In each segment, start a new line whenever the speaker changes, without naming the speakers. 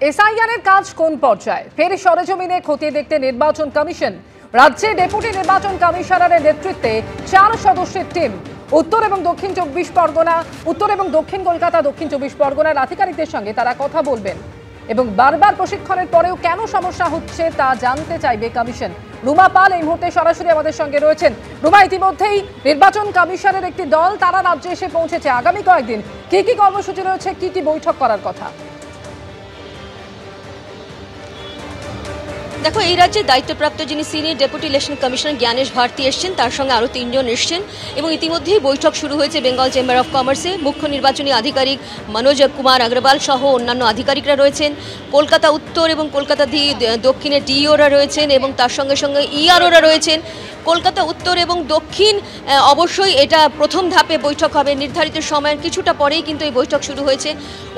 এসআইআরের কাজ কোন পর্যায়ে? ফের সরেজমিনে খতিয়ে দেখতে নির্বাচন কমিশন। রাজ্যে ডেপুটি নির্বাচন কমিশনারের নেতৃত্বে 4 সদস্যের টিম উত্তর এবং দক্ষিণ 24 পরগনা, উত্তর এবং দক্ষিণ কলকাতা, দক্ষিণ 24 পরগনার আধিকারিকদের সঙ্গে তারা কথা বলবেন এবং বারবার প্রশিক্ষণের পরেও কেন সমস্যা হচ্ছে তা জানতে চাইবে কমিশন। রুমা পাল এই মুহূর্তে সরাসরি আমাদের সঙ্গে রয়েছেন। রুমা, ইতিমধ্যেই নির্বাচন কমিশনের একটি দল তারা রাজ্যে এসে পৌঁছেছে। আগামী কয়েকদিন কি কি কর্মসূচি রয়েছে, কি কি বৈঠক করার কথা?
দেখো, এই রাজ্যের দায়িত্বপ্রাপ্ত যিনি senior deputy election commissioner Gyanesh Bharati এসছেন, তার সঙ্গে আরও 3 জন এসছেন এবং ইতিমধ্যেই বৈঠক শুরু হয়েছে বেঙ্গল চেম্বার অফ কমার্সে। মুখ্য নির্বাচনী আধিকারিক মনোজ কুমার আগরওয়াল সহ অন্যান্য আধিকারিকরা রয়েছেন। কলকাতা উত্তর এবং কলকাতা দক্ষিণের ডিইওরা রয়েছেন এবং তার সঙ্গে সঙ্গে ইআরওরা রয়েছেন। কলকাতা উত্তর এবং দক্ষিণ অবশ্যই এটা প্রথম ধাপে বৈঠক হবে, নির্ধারিত সময়ের কিছুটা পরেই কিন্তু এই বৈঠক শুরু হয়েছে।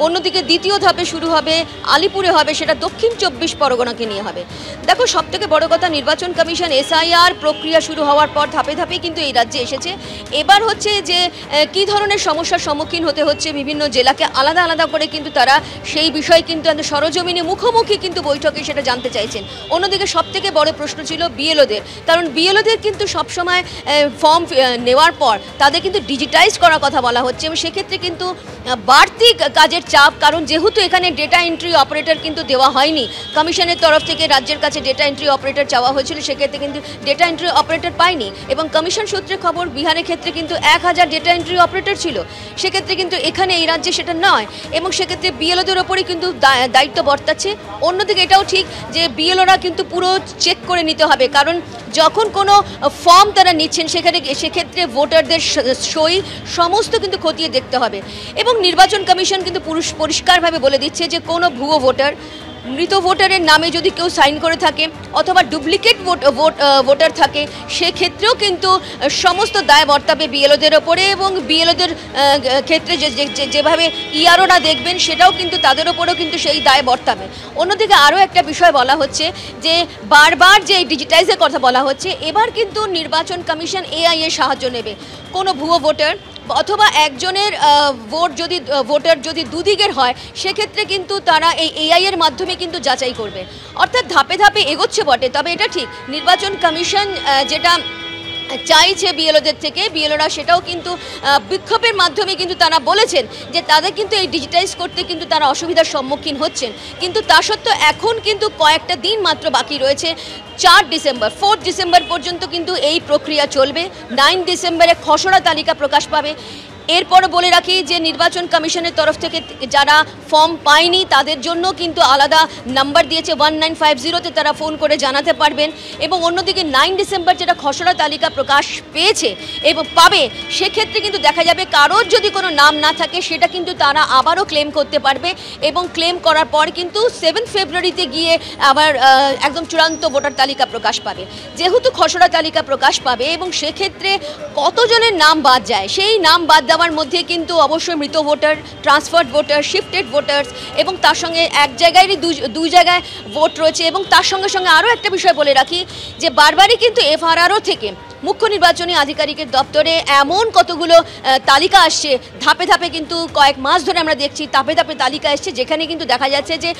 অন্যদিকে দ্বিতীয় ধাপে শুরু হবে আলিপুরে হবে, সেটা দক্ষিণ 24 পরগনাকে নিয়ে হবে। দেখো, সবথেকে বড় কথা, নির্বাচন কমিশন এসআইআর প্রক্রিয়া শুরু হওয়ার পর ধাপে ধাপে কিন্তু এই রাজ্যে এসেছে। এবার হচ্ছে যে কী ধরনের সমস্যার সম্মুখীন হতে হচ্ছে বিভিন্ন জেলাকে আলাদা আলাদা করে কিন্তু তারা সেই বিষয়ে কিন্তু সরজমিনে মুখোমুখি কিন্তু বৈঠকে সেটা জানতে চাইছেন। অন্যদিকে সবথেকে বড় প্রশ্ন ছিল বিএলওদের, কারণ বিএলওদের কিন্তু সবসময় ফর্ম নেওয়ার পর তাদের কিন্তু ডিজিটাইজ করার কথা বলা হচ্ছে এবং সেক্ষেত্রে কিন্তু বাড়তি কাজের চাপ, কারণ যেহেতু এখানে ডেটা এন্ট্রি অপারেটর কিন্তু দেওয়া হয়নি, কমিশনের তরফ থেকে রাজ্যের কাছে ডেটা এন্ট্রি অপারেটর চাওয়া হয়েছিল, সেক্ষেত্রে কিন্তু ডেটা এন্ট্রি অপারেটর পায়নি এবং কমিশন সূত্রে খবর বিহারের ক্ষেত্রে কিন্তু 1000 ডেটা এন্ট্রি অপারেটর ছিল, সেক্ষেত্রে কিন্তু এখানে এই রাজ্যে সেটা নয় এবং সেক্ষেত্রে বিএলওদের ওপরেই কিন্তু দায়িত্ব বর্তাচ্ছে। অন্যদিকে এটাও ঠিক যে বিএলওরা কিন্তু পুরো চেক করে নিতে হবে, কারণ যখন কোনো ফর্ম তারা নিচ্ছেন সেক্ষেত্রে ভোটারদের সই সমস্ত কিন্তু খতিয়ে দেখতে হবে এবং নির্বাচন কমিশন কিন্তু পরিষ্কারভাবে বলে দিচ্ছে যে কোনো ভুয়ো ভোটার, মৃত ভোটারের নামে যদি কেউ সাইন করে থাকে অথবা ডুপ্লিকেট ভোটার থাকে, সেক্ষেত্রেও কিন্তু সমস্ত দায় বর্তাবে বিএলওদের ওপরে এবং বিএলওদের ক্ষেত্রে যেভাবে ইআরওরা দেখবেন সেটাও কিন্তু তাদের ওপরেও কিন্তু সেই দায় বর্তাবে। অন্যদিকে আরও একটা বিষয় বলা হচ্ছে যে বারবার যে ডিজিটাইজের কথা বলা হচ্ছে, এবার কিন্তু নির্বাচন কমিশন এআই এর সাহায্য নেবে। কোনো ভুয়ো ভোটার অথবা একজনের ভোটার যদি দুদিকের হয়, সেক্ষেত্রে কিন্তু তারা এই এআই এর মাধ্যমে কিন্তু যাচাই করবে। অর্থাৎ ধাপে ধাপে এগোচ্ছে বটে, তবে এটা ঠিক নির্বাচন কমিশন যেটা চাইছে বিএলওদের থেকে, বিএলওরা সেটাও কিন্তু বিক্ষোভের মাধ্যমে কিন্তু তারা বলেছেন যে তাদের কিন্তু এই ডিজিটাইজ করতে কিন্তু তারা অসুবিধার সম্মুখীন হচ্ছেন, কিন্তু তা সত্ত্বেও এখন কিন্তু কয়েকটা দিন মাত্র বাকি রয়েছে। 4 ডিসেম্বর 4 ডিসেম্বর পর্যন্ত কিন্তু এই প্রক্রিয়া চলবে। 9 ডিসেম্বরে খসড়া তালিকা প্রকাশ পাবে। এরপর বলে রাখি যে নির্বাচন কমিশনের তরফ থেকে যারা ফর্ম পায়নি তাদের জন্য কিন্তু আলাদা নাম্বার দিয়েছে, 1950-তে তারা ফোন করে জানাতে পারবেন এবং অন্যদিকে 9 ডিসেম্বর যেটা খসড়া তালিকা প্রকাশ পেয়েছে এবং পাবে, সেক্ষেত্রে কিন্তু দেখা যাবে কারোর যদি কোনো নাম না থাকে সেটা কিন্তু তারা আবারও ক্লেম করতে পারবে এবং ক্লেম করার পর কিন্তু 7 ফেব্রুয়ারিতে গিয়ে আবার একদম চূড়ান্ত ভোটার তালিকা প্রকাশ পাবে। যেহেতু খসড়া তালিকা প্রকাশ পাবে এবং সেক্ষেত্রে কতজনের নাম বাদ যায়, সেই নাম বাদ দেওয়ার মধ্যে কিন্তু অবশ্যই মৃত voter, transferred voter, shifted voters এবং তার সঙ্গে এক জায়গায়ই দুই জায়গায় ভোট রয়েছে। এবং তার সঙ্গে সঙ্গে আরও একটা বিষয় বলে রাখি যে বারবারই কিন্তু এফআরআরও থেকে মুখ্য নির্বাচনী আধিকারিকের দপ্তরে এমন কতগুলো তালিকা আসছে, ধাপে ধাপে কিন্তু কয়েক মাস ধরে আমরা দেখছি ধাপে ধাপে তালিকা আসছে, যেখানে কিন্তু দেখা যাচ্ছে যে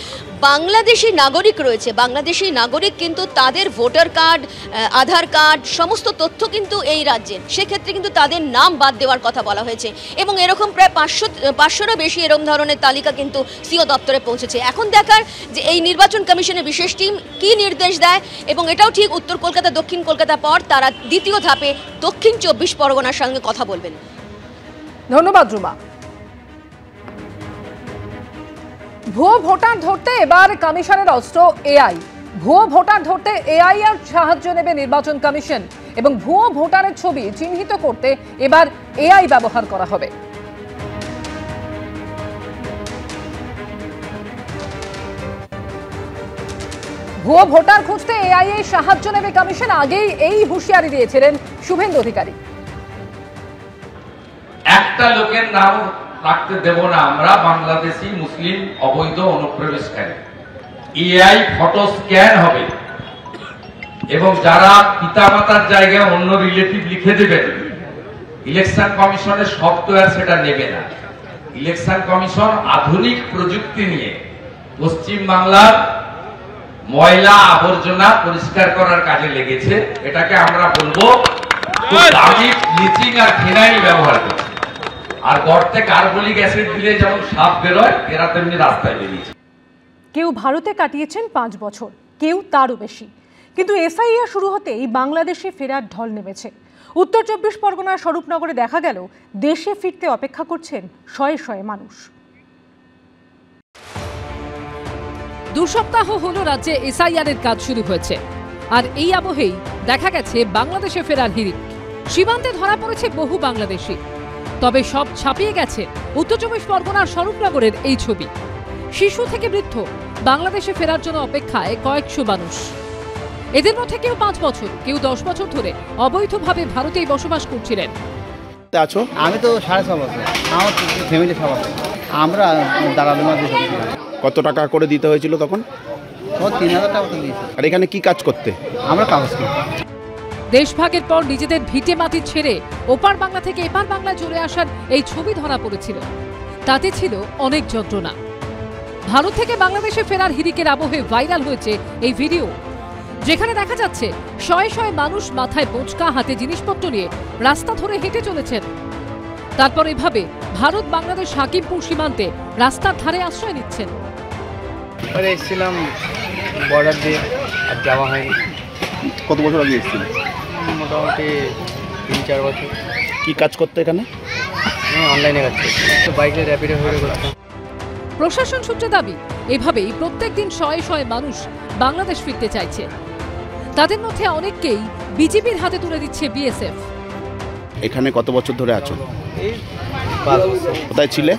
বাংলাদেশি নাগরিক রয়েছে, বাংলাদেশি নাগরিক কিন্তু তাদের ভোটার কার্ড, আধার কার্ড সমস্ত তথ্য কিন্তু এই রাজ্যের, সেক্ষেত্রে কিন্তু তাদের নাম বাদ দেওয়ার কথা বলা হয়েছে এবং এরকম প্রায় 500-500-ও বেশি এরকম ধরনের তালিকা কিন্তু সিও দপ্তরে পৌঁছেছে। এখন দেখার যে এই নির্বাচন কমিশনের বিশেষ টিম কী নির্দেশ দেয় এবং এটাও ঠিক উত্তর কলকাতা দক্ষিণ কলকাতা পর তারা দ্বিতীয় ধাপে দক্ষিণ 24 পরগনার সঙ্গে কথা বলবেন।
ধন্যবাদ রুমা। ভুয়ো ভোটার ধরতে এবার কমিশনের অস্ত্র এআই। ভুয়ো ভোটার ধরতে এআই এর সাহায্য নেবে নির্বাচন কমিশন এবং ভুয়ো ভোটারের ছবি চিহ্নিত করতে এবার এআই ব্যবহার করা হবে। ভুয়ো ভোটার খুঁজতে এআই এর সাহায্য নেবে কমিশন, আগেই এই হুঁশিয়ারি দিয়েছিলেন শুভেন্দু অধিকারী।
একটা লোকের নাম রাখতে দেব না আমরা, বাংলাদেশি মুসলিম অবৈধ অনুপ্রবেশকারী। এআই ফটো স্ক্যান হবে এবং যারা পিতামাতার জায়গায় অন্য রিলেটিভ লিখে দেবেন, ইলেকশন কমিশনের সফটওয়্যার সেটা নেবে না। ইলেকশন কমিশন আধুনিক প্রযুক্তি নিয়ে পশ্চিম বাংলার ময়লা আবর্জনা পরিষ্কার করার কাজে লেগেছে। এটাকে আমরা বলবো দামি ব্লিচিং আর ফিনাইল ব্যবহার করছে। আর গর্তে কার্বলিক অ্যাসিড দিলে যেমন সাপ বেরোয়, এরা তেমনি রাস্তায় বেরিয়েছে।
কেউ ভারতে কাটিয়েছেন 5 বছর, কেউ তারও বেশি। কিন্তু এসআইআর শুরু হতেই বাংলাদেশে ফেরার ঢল নেমেছে। উত্তর 24 পরগনার স্বরূপনগরে দেখা গেল দেশে ফিরতে অপেক্ষা করছেন শয়ে শয়ে মানুষ। 2 সপ্তাহ হলো রাজ্যে এসআইআর এর কাজ শুরু হয়েছে, আর এই আবহেই দেখা গেছে বাংলাদেশে ফেরার হিড়িক। সীমান্তে ধরা পড়েছে বহু বাংলাদেশি। তবে সব ছাপিয়ে গেছে উত্তর 24 পরগনার স্বরূপনগরের এই ছবি। শিশু থেকে বৃদ্ধ বাংলাদেশে ফেরার জন্য অপেক্ষায় কয়েকশো মানুষ। এদের মধ্যে কেউ 5 বছর, কেউ 10 বছর ধরে অবৈধভাবে ভারতেই বসবাস করছিলেন।
আছো?
আমি তো 6.5 বছর, আমার ফ্যামিলি সব আছে। আমরা দাঁড়ালাম।
কত টাকা করে দিতে হয়েছিল তখন?
ও 3000 টাকা তো দিয়েছে।
আর এখানে কি কাজ করতে?
আমরা কাগজ কিনি।
দেশভাগের পর নিজেদের ভিটে মাটি ছেড়ে ওপার বাংলা থেকে এপার বাংলায় চলে আসার এই ছবি ধরা পড়েছিল। তাতে ছিল অনেক যন্ত্রণা। ভারত থেকে বাংলাদেশে ফেরার হিড়িকের আবহে ভাইরাল হয়েছে এই ভিডিও, যেখানে দেখা যাচ্ছে শয়ে শয়ে মানুষ মাথায় বোঁচকা, হাতে জিনিসপত্র নিয়ে রাস্তা ধরে হেঁটে চলেছেন। তারপর এভাবে ভারত বাংলাদেশ হাকিমপুর সীমান্তে রাস্তার ধারে আশ্রয় নিচ্ছেন।
এসেছিলাম বর্ডার দিয়ে, আর যাওয়া হয়নি।
কত বছর আগে এসেছিল?
মোটামুটি 3-4 বছর।
কি কাজ করতে এখানে?
অনলাইনে কাজ করছি, তো বাইকে র্যাপিডো হয়ে করতাম।
প্রশাসন সূত্রে দাবি, এভাবেই প্রত্যেকদিন শয়ে শয়ে মানুষ বাংলাদেশ ফিরতে চাইছে। তাদের মধ্যে অনেককেই বিজেপির হাতে তুলে দিচ্ছে বিএসএফ।
এখানে কত বছর ধরে আছো?
এই 5 বছর।
কোথায় ছিলে?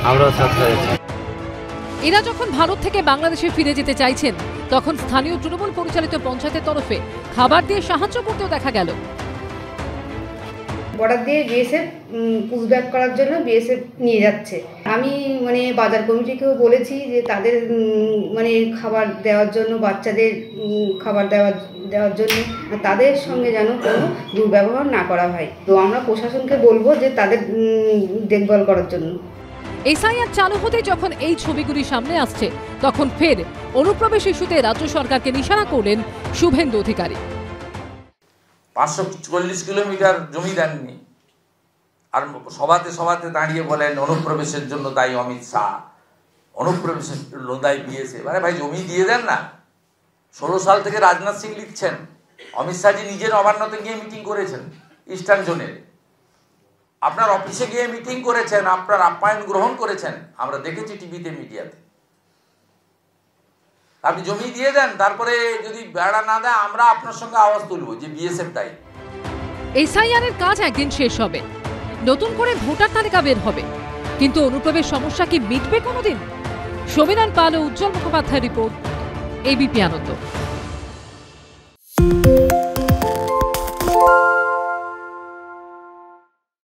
আমরা ছাত্র আছি।
এরা যখন ভারত থেকে বাংলাদেশে ফিরে যেতে চাইছেন, তখন স্থানীয় তৃণমূল পরিচালিত পঞ্চায়েতের তরফে খাবার দিয়ে সাহায্য করতেও দেখা গেল।
বর্ডার দিয়ে বিএসএফ পুশব্যাক করার জন্য বিএসএফ নিয়ে যাচ্ছে। আমি বাজার কমিটিকেও বলেছি যে তাদের খাবার দেওয়ার জন্য, বাচ্চাদের খাবার দেওয়ার জন্য তাদের সঙ্গে যেন কোনো দুর্ব্যবহার না করা হয়। তো আমরা প্রশাসনকে বলবো যে তাদের দেখভাল করার জন্য।
এসআইআর চালু হতে যখন এই ছবিগুলি সামনে আসছে, তখন ফের অনুপ্রবেশ ইস্যুতে রাজ্য সরকারকে নিশানা করলেন শুভেন্দু অধিকারী।
540 কিলোমিটার জমি দেননি, আর সভাতে দাঁড়িয়ে বলেন অনুপ্রবেশের জন্য দায়ী অমিত শাহ, অনুপ্রবেশের জন্য দায়ী বিএসএফ। আরে ভাই, জমি দিয়ে দেন না। 16 সাল থেকে রাজনাথ সিং লিখছেন, অমিত শাহজি নিজের নবান্নতে গিয়ে মিটিং করেছেন ইস্টার্ন জোনের, আপনার অফিসে গিয়ে মিটিং করেছেন, আপনার আপ্যায়ন গ্রহণ করেছেন, আমরা দেখেছি টিভিতে, মিডিয়াতে। আপনি জমি দিয়ে দেন, তারপরে যদি বেড়া না দেয় আমরা আপনার সঙ্গে আওয়াজ তুলবো যে বিএসএফ দায়ী।
এসআইআর এর কাজ একদিন শেষ হবে, নতুন করে ভোটার তালিকা বের হবে, কিন্তু অনুপ্রবেশ সমস্যা কি মিটবে কোনোদিন? সমীরণ পাল ও উজ্জ্বল মুখোপাধ্যায়ের রিপোর্ট, এবিপি আনন্দ।